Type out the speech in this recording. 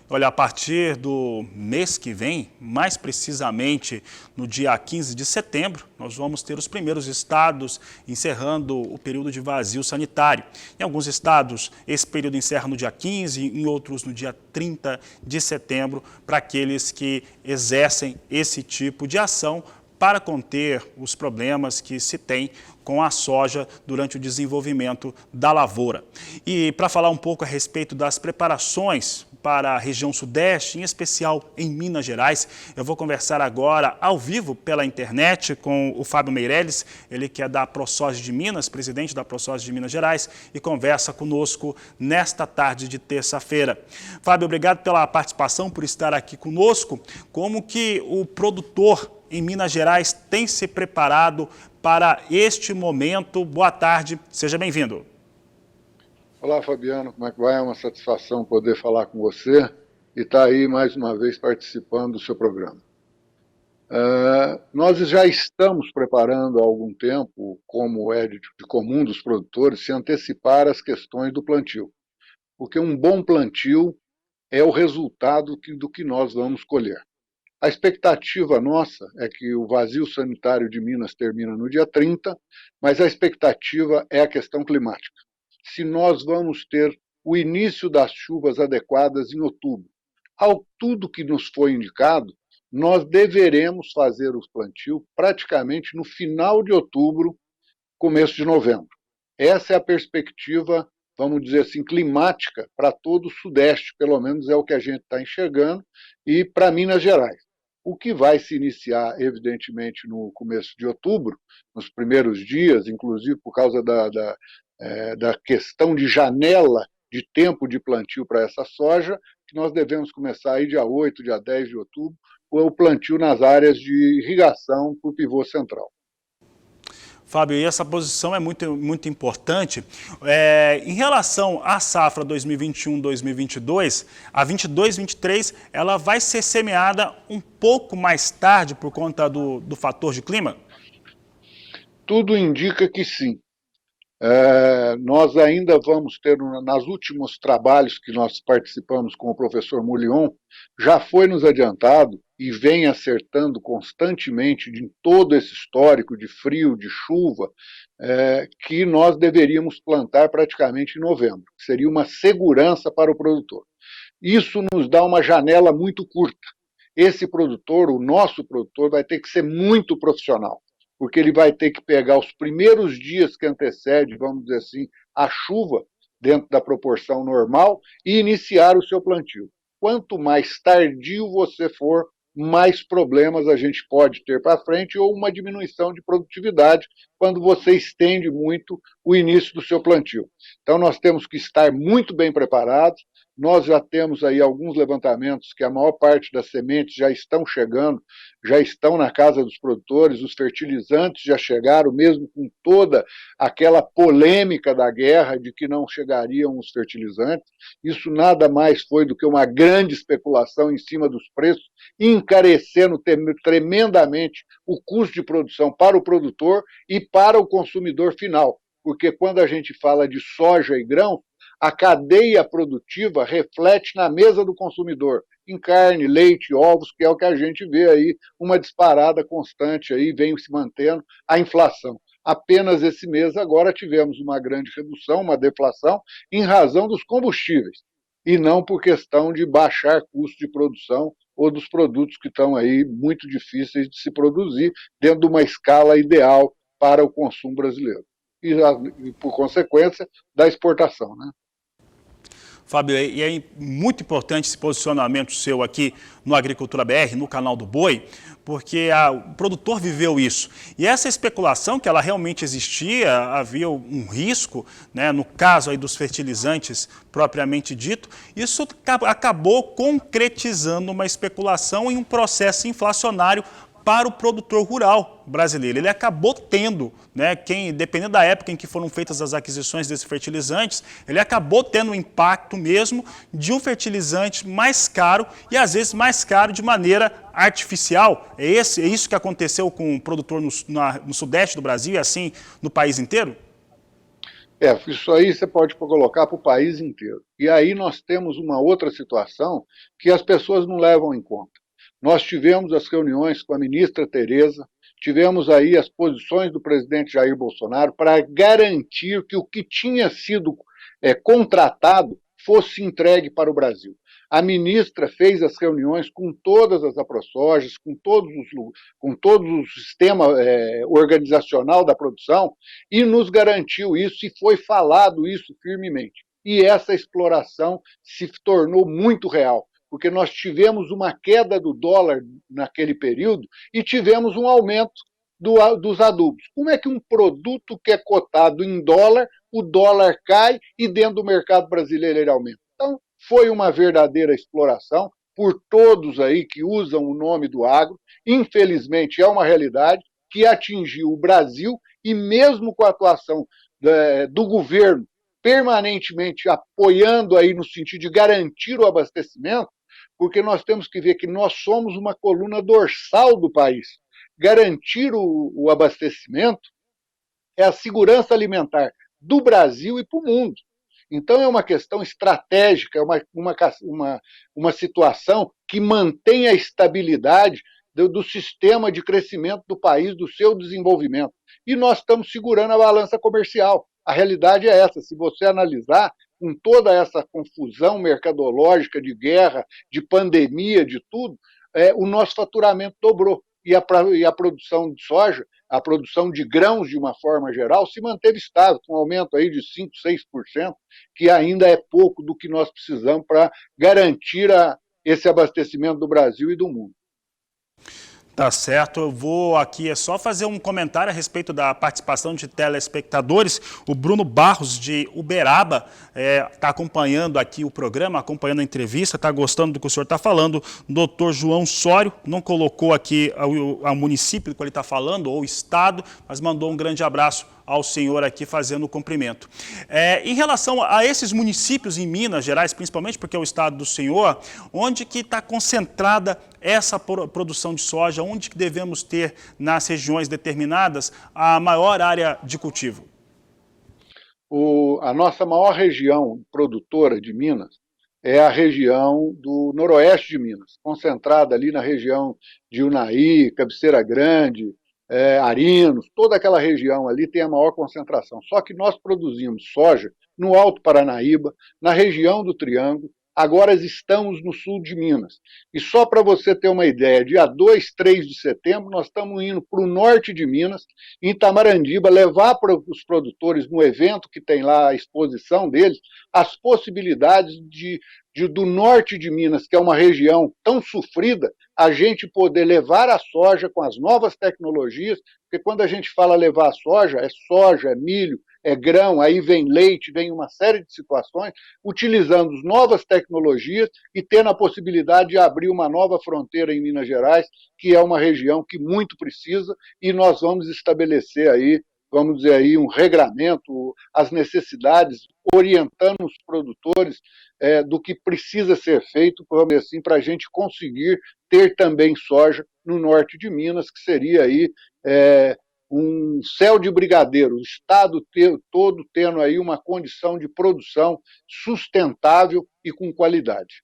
Olha, a partir do mês que vem, mais precisamente no dia 15 de setembro, nós vamos ter os primeiros estados encerrando o período de vazio sanitário. Em alguns estados, esse período encerra no dia 15, em outros no dia 30 de setembro, para aqueles que exercem esse tipo de ação para conter os problemas que se tem com a soja durante o desenvolvimento da lavoura. E para falar um pouco a respeito das preparações para a região sudeste, em especial em Minas Gerais, eu vou conversar agora ao vivo pela internet com o Fábio Meirelles, ele que é da ProSoja de Minas, presidente da ProSoja de Minas Gerais, e conversa conosco nesta tarde de terça-feira. Fábio, obrigado pela participação, por estar aqui conosco. Como que o produtor em Minas Gerais tem se preparado para este momento? Boa tarde, seja bem-vindo. Olá, Fabiano, como é que vai? É uma satisfação poder falar com você e estar aí mais uma vez participando do seu programa. Nós já estamos preparando há algum tempo, como é de comum dos produtores, se antecipar as questões do plantio, porque um bom plantio é o resultado do que nós vamos colher. A expectativa nossa é que o vazio sanitário de Minas termina no dia 30, mas a expectativa é a questão climática. Se nós vamos ter o início das chuvas adequadas em outubro. Ao tudo que nos foi indicado, nós deveremos fazer o plantio praticamente no final de outubro, começo de novembro. Essa é a perspectiva, vamos dizer assim, climática para todo o Sudeste, pelo menos é o que a gente está enxergando, e para Minas Gerais. O que vai se iniciar, evidentemente, no começo de outubro, nos primeiros dias, inclusive por causa da questão de janela de tempo de plantio para essa soja, que nós devemos começar aí dia 8, dia 10 de outubro, o plantio nas áreas de irrigação para o pivô central. Fábio, e essa posição é muito importante. Em relação à safra 2021-2022, a 22-23, ela vai ser semeada um pouco mais tarde por conta do fator de clima? Tudo indica que sim. Nós ainda vamos ter, nos últimos trabalhos que nós participamos com o professor Mulion, já foi nos adiantado e vem acertando constantemente em todo esse histórico de frio, de chuva, que nós deveríamos plantar praticamente em novembro, que seria uma segurança para o produtor. Isso nos dá uma janela muito curta. Esse produtor, o nosso produtor, vai ter que ser muito profissional, porque ele vai ter que pegar os primeiros dias que antecedem, vamos dizer assim, a chuva, dentro da proporção normal, e iniciar o seu plantio. Quanto mais tardio você for, mais problemas a gente pode ter para frente ou uma diminuição de produtividade quando você estende muito o início do seu plantio. Então, nós temos que estar muito bem preparados. Nós já temos aí alguns levantamentos que a maior parte das sementes já estão chegando, já estão na casa dos produtores, os fertilizantes já chegaram, mesmo com toda aquela polêmica da guerra de que não chegariam os fertilizantes. Isso nada mais foi do que uma grande especulação em cima dos preços, encarecendo tremendamente o custo de produção para o produtor e para o consumidor final. Porque quando a gente fala de soja e grão, a cadeia produtiva reflete na mesa do consumidor, em carne, leite, ovos, que é o que a gente vê aí, uma disparada constante aí, vem se mantendo a inflação. Apenas esse mês agora tivemos uma grande redução, uma deflação, em razão dos combustíveis, e não por questão de baixar custo de produção ou dos produtos que estão aí muito difíceis de se produzir dentro de uma escala ideal para o consumo brasileiro. E por consequência, da exportação, né? Fábio, e é muito importante esse posicionamento seu aqui no Agricultura BR, no canal do Boi, porque o produtor viveu isso. E essa especulação, que ela realmente existia, havia um risco, né, no caso aí dos fertilizantes propriamente dito, isso acabou concretizando uma especulação em um processo inflacionário para o produtor rural brasileiro. Ele acabou tendo, né, dependendo da época em que foram feitas as aquisições desses fertilizantes, ele acabou tendo um impacto mesmo de um fertilizante mais caro e às vezes mais caro de maneira artificial. É isso que aconteceu com o produtor no sudeste do Brasil e assim no país inteiro? Isso aí você pode colocar para o país inteiro. E aí nós temos uma outra situação que as pessoas não levam em conta. Nós tivemos as reuniões com a ministra Tereza, tivemos aí as posições do presidente Jair Bolsonaro para garantir que o que tinha sido contratado fosse entregue para o Brasil. A ministra fez as reuniões com todas as aprosojas, com todo o sistema organizacional da produção e nos garantiu isso e foi falado isso firmemente. E essa exploração se tornou muito real, porque nós tivemos uma queda do dólar naquele período e tivemos um aumento dos adubos. Como é que um produto que é cotado em dólar, o dólar cai e dentro do mercado brasileiro ele aumenta? Então, foi uma verdadeira exploração por todos aí que usam o nome do agro. Infelizmente, é uma realidade que atingiu o Brasil e mesmo com a atuação do governo permanentemente apoiando aí no sentido de garantir o abastecimento, porque nós temos que ver que nós somos uma coluna dorsal do país. Garantir o abastecimento é a segurança alimentar do Brasil e para o mundo. Então, é uma questão estratégica, é uma situação que mantém a estabilidade do sistema de crescimento do país, do seu desenvolvimento. E nós estamos segurando a balança comercial. A realidade é essa. Se você analisar, com toda essa confusão mercadológica de guerra, de pandemia, de tudo, o nosso faturamento dobrou. E a produção de soja, a produção de grãos, de uma forma geral, se manteve estável, com um aumento aí de 5%, 6%, que ainda é pouco do que nós precisamos para garantir esse abastecimento do Brasil e do mundo. Tá certo, eu vou aqui só fazer um comentário a respeito da participação de telespectadores. O Bruno Barros, de Uberaba, está acompanhando aqui o programa, acompanhando a entrevista, está gostando do que o senhor está falando. Doutor João Sório não colocou aqui o município do que ele está falando, ou o estado, mas mandou um grande abraço ao senhor aqui fazendo o cumprimento. Em relação a esses municípios em Minas Gerais, principalmente porque é o estado do senhor, onde que está concentrada essa produção de soja, onde que devemos ter nas regiões determinadas a maior área de cultivo? A nossa maior região produtora de Minas é a região do noroeste de Minas, concentrada ali na região de Unai, Cabeceira Grande, Arinos, toda aquela região ali tem a maior concentração. Só que nós produzimos soja no Alto Paranaíba, na região do Triângulo, agora estamos no sul de Minas. E só para você ter uma ideia, dia 2, 3 de setembro, nós estamos indo para o norte de Minas, em Itamarandíba, levar para os produtores, no evento que tem lá a exposição deles, as possibilidades do norte de Minas, que é uma região tão sofrida, a gente poder levar a soja com as novas tecnologias, porque quando a gente fala levar a soja, é milho, é grão, aí vem leite, vem uma série de situações, utilizando novas tecnologias e tendo a possibilidade de abrir uma nova fronteira em Minas Gerais, que é uma região que muito precisa, e nós vamos estabelecer aí, vamos dizer aí, um regramento, as necessidades, orientando os produtores do que precisa ser feito, vamos dizer assim, para a gente conseguir ter também soja no norte de Minas, que seria aí um céu de brigadeiro, o estado todo tendo aí uma condição de produção sustentável e com qualidade.